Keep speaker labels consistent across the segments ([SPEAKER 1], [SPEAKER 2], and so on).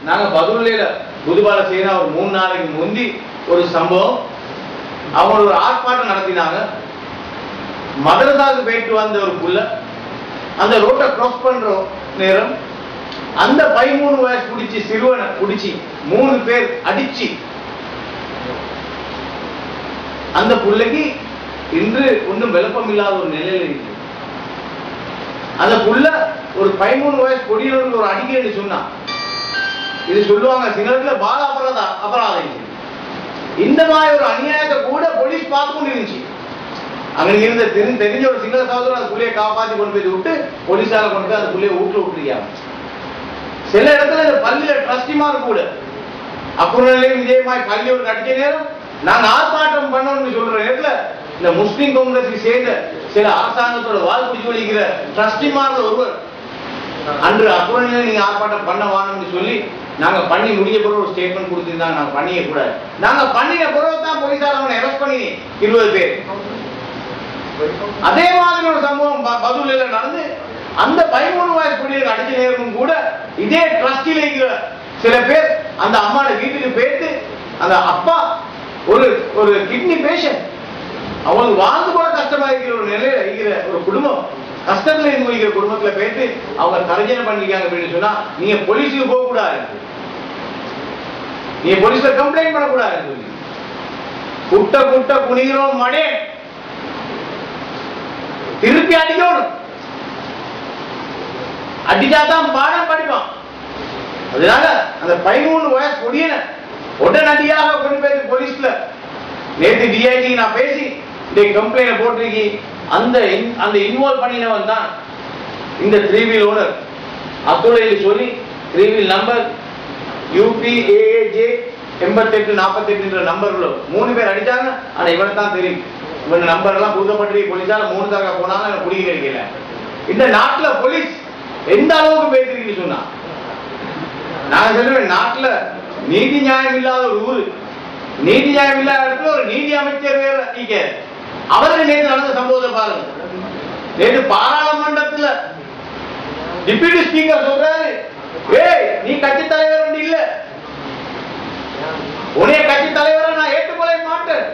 [SPEAKER 1] நாங்க பதுளையில புதுபால சேனா ஒரு 3 நாளைக்கு முந்தி ஒரு சம்பவம், அவங்க ஒரு ஆர்ப்பாட்டம் நடத்தினாங்க. மதரசாவுக்கு போயிட்டு வந்த ஒரு புள்ள அந்த ரோட்டை கிராஸ் பண்ற நேரம் அந்த 13 வயசு பிடிச்சி சிறுவனை பிடிச்சி 3 பேர் அடிச்சு அந்த புள்ளைக்கு இன்று ஒன்றும் விளப்பம் இல்லாத ஒரு நிலையில இருக்கு. அந்த புள்ள ஒரு 13 வயசு பொடியவர்களுக்கு ஒரு அடிக்கடி சொன்னான். இது சொல்லுவாங்க சிங்களத்துல பால அபராதம். இந்த மாதிரி ஒரு அநியாயத்தை கூட போலீஸ் பார்த்து கொண்டு இருந்துச்சு. அங்க இருந்த தெரிஞ்ச ஒரு சிங்கள சகோதரர் அந்த புள்ளையை காப்பாத்தி கொண்டு போய் விட்டு போலீஸால கொண்டு போய் அந்த புள்ளையை வீட்டுல விட்டுருக்காங்க. சில இடத்துல இந்த பள்ளியில ட்ரஸ்டிமார் கூட அப்புறம் இதே மாதிரி பள்ளி ஒரு அடிக்க நேரம் நாங்க ஆர்ப்பாட்டம் பண்ணணும்னு சொல்ற நேரத்துல இந்த முஸ்லிம் காங்கிரஸுக்கு சேர்ந்த சில அரசாங்கத்தோட வாழ்க்கை சொல்லிக்கிற ட்ரஸ்டிமார்ல ஒருவர் அன்று அப்புறம் நீங்க ஆர்ப்பாட்டம் பண்ண வாங்கன்னு சொல்லி நாங்க பண்ணி முடிய பிறகு ஒரு ஸ்டேட்மெண்ட் கொடுத்திருந்தாங்க. நாங்க பண்ணிய கூடாது. நாங்க பண்ணின பிறகு தான் போலீசார் அவனை அரெஸ்ட் பண்ணி 20 பேர். அதே மாதிரி ஒரு சம்பவம் பதுளையில நடந்து அந்த 13 வயசு பிள்ளைகளுக்கு அடிச்ச நேரமும் கூட இதே ட்ரஸ்டில இருக்கிற சில பேர் அந்த அம்மாவோட வீட்டுக்கு போயிட்டு அந்த அப்பா ஒரு கிட்னி பேஷண்ட் அவங்களுக்கு வாழ்ந்து கூட கஷ்டமா இருக்கிற ஒரு நிலையில இருக்கிற ஒரு குடும்பம், கஷ்டத்துல இருக்கிற குடும்பத்துல போயிட்டு அவங்க தர்ஜனை பண்ணிருக்காங்க அப்படின்னு சொன்னா நீங்க போலீஸுக்கு போக கூடாது, நீங்க போலீஸ்ல கம்ப்ளைண்ட் பண்ணக்கூடாது சொல்லி குட்ட குட்ட குனிகிறோம் மடே திருப்பி அடிக்கணும், அடிச்சாதான் பாடம் படிப்பான். அதனால அந்த 13 வயசு பொடியனை உடனடியாக கொண்டு போய் போலீஸ்ல நேற்று டிஐஜி நான் பேசி கம்ப்ளைண்ட் போட்டிருக்கி அந்த இன்வால்வ் பண்ணினவன் தான் இந்த 3 வீல் ஓனர் அத்துறையில் சொல்லி 3 வீல் நம்பர் UPAAJ 8848 நம்பர்ல 3 பேர் அடிச்சாங்க. ஆனா இவன் தான் தெரியும், இவன் நம்பர் எல்லாம் கொடுக்கப்பட்டு போலீஸால 3 தடவை போனாங்க, எனக்கு குடிக்க கிடைக்கல. இந்த நாட்டுல போலீஸ் எந்த அளவுக்கு பேசிருக்குன்னு சொன்னா நான் சொல்லுவேன், நாட்டுல நீதி நியாயம் இல்லாத ஒரு ஊரு, நீதி நியாயம் இல்லாத இடத்துல ஒரு நீதி அமைச்சர் வேற நீங்க அவருக்கு நேற்று நடந்த சம்பவத்தை பாருங்க. நேற்று பாராளுமன்றத்துல டிப்யூட்டி ஸ்பீக்கர் சொல்றாரு, ஏய் நீ கட்சி தலைவர் ஒன்று இல்ல, உன்னைய கட்சி தலைவரை நான் ஏற்றுக்கொள்ள மாட்டேன்.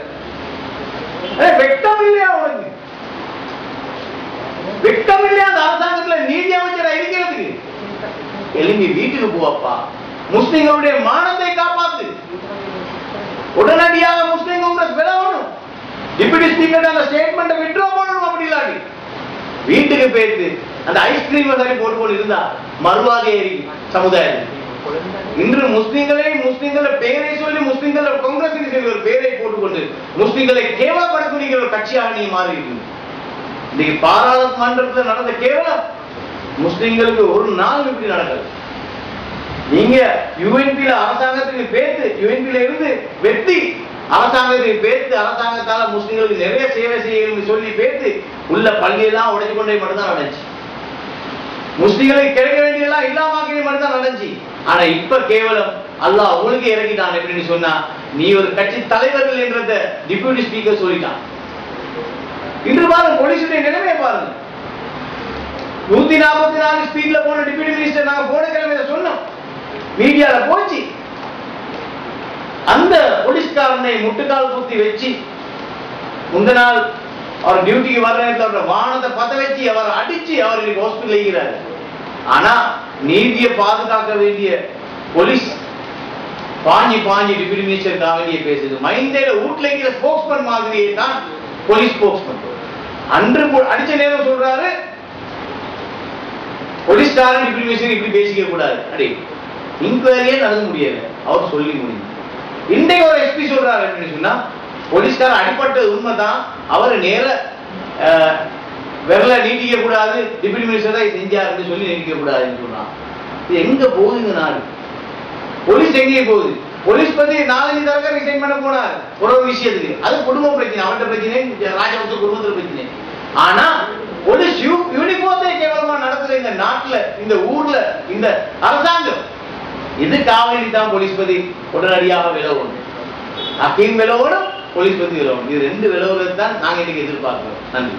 [SPEAKER 1] வெட்கம் இல்லையா உனக்கு? வெட்கம் இல்லையா அந்த அரசாங்கத்துல நீதி அமைச்சரா இருக்கிறதுக்கு? எழும்பி வீட்டுக்கு போவப்பா, முஸ்லிம்களுடைய மானத்தை காப்பாத்து, உடனடியாக முஸ்லிம் காங்கிரஸ் விலகணும், டிப்யூட்டி ஸ்பீக்கர் அந்த ஸ்டேட்மெண்ட் வித்ட்ரா பண்ணணும். அப்படி இல்லாட்டி வீட்டுக்கு போயிட்டு அந்த ஐஸ்கிரீம் சரி போட்டு இருந்தா மறுவாதி சமுதாயம் இன்று முஸ்லிம்களை பெயரை சொல்லி முஸ்லிம்கள் காங்கிரஸ் ஒரு பெயரை போட்டுக்கொண்டு முஸ்லிம்களை கேவலப்படுத்தக்கூடிய ஒரு கட்சியாக நீ மாறி இருக்கு. இன்னைக்கு பாராளுமன்றத்தில் நடந்த கேவலம் முஸ்லிம்களுக்கு ஒரு நாள் இப்படி நடக்குது. நீங்க யுஎன்பில அரசாங்கத்துக்கு பேத்து யுஎன்பில இருந்து வெற்றி அரசாங்கத்துக்கு பேத்து அரசாங்கத்தால முஸ்லிம்களுக்கு நிறைய சேவை செய்யணும்னு சொல்லி பேத்து உள்ள பள்ளியெல்லாம் உடைச்சு கொண்டே மட்டும்தான் நடந்துச்சு. முஸ்லிம்களுக்கு கிடைக்க வேண்டியெல்லாம் இல்லாம மட்டும்தான் நடந்துச்சு. ஆனா இப்ப கேவலம் அல்லாஹ் உங்களுக்கு இறக்கிட்டான். எப்படின்னு சொன்னா நீ ஒரு கட்சி தலைவர்கள் என்றத டிப்யூட்டி ஸ்பீக்கர் சொல்லிட்டான். இன்று பாருங்க போலீஸுடைய நிலைமையை பாருங்க. 144 ஸ்பீட்ல போன டிப்யூட்டி மினிஸ்டர் நாங்க போன கிழமையில சொன்னோம், மீடியால போச்சு. அந்த போலீஸ்காரனை முட்டுக்கால் குத்தி வச்சு முந்த நாள் அவர் டியூட்டிக்கு வர நேரத்தில் வானத்தை பத்த வச்சு அவர் அடிச்சு அவர்களுக்கு ஹாஸ்பிட்டல் இருக்கிறார். ஆனா நீதியை பாதுகாக்க வேண்டிய போலீஸ் பாஞ்சி டிப்யூட்டி மினிஸ்டருக்காக வேண்டிய பேசுது. மைந்தேல வீட்டுல இருக்கிற ஸ்போக்ஸ்மேன் மாதிரியே தான் போலீஸ் ஸ்போக்ஸ்மேன். அன்று அடிச்ச நேரம் சொல்றாரு, போலீஸ்காரன் டிப்யூட்டி மினிஸ்டர் இப்படி பேசிக்க கூடாது, அடி இன்கொயரியே நடக்க முடியல அவர் சொல்லி முடியும். இன்றைக்கு ஒரு எஸ்பி சொல்றாரு அப்படின்னு சொன்னா போலீஸ்காரன் அடிப்பட்ட உண்மைதான், அவர் நேர விரல நீட்டிக்க கூடாது, டிப்யூட்டி மினிஸ்டர் தான் செஞ்சாருன்னு சொல்லி நீட்டிக்க கூடாதுன்னு சொல்றான். இது எங்க போகுதுங்க நாடு? போலீஸ் எங்கேயே போகுது? போலீஸ் பத்தி 4-5 தடவை ரிசைன் பண்ண போனார் ஒரு விஷயத்துக்கு, அது குடும்ப பிரச்சனை, அவட்ட பிரச்சனை, ராஜபக்ச குடும்பத்துல பிரச்சனை. ஆனா போலீஸ் யூனிஃபார்த்தை கேவலமா நடத்துற இந்த நாட்டுல இந்த ஊர்ல இந்த அரசாங்கம் இது காவலி தான் போலீஸ் பத்தி உடனடியாக விலகணும். அக்கையும் விலகணும், போலீஸ் பத்தி விலகணும். இது 2 விலகுறது தான் நாங்க இன்னைக்கு எதிர்பார்க்கிறோம். நன்றி.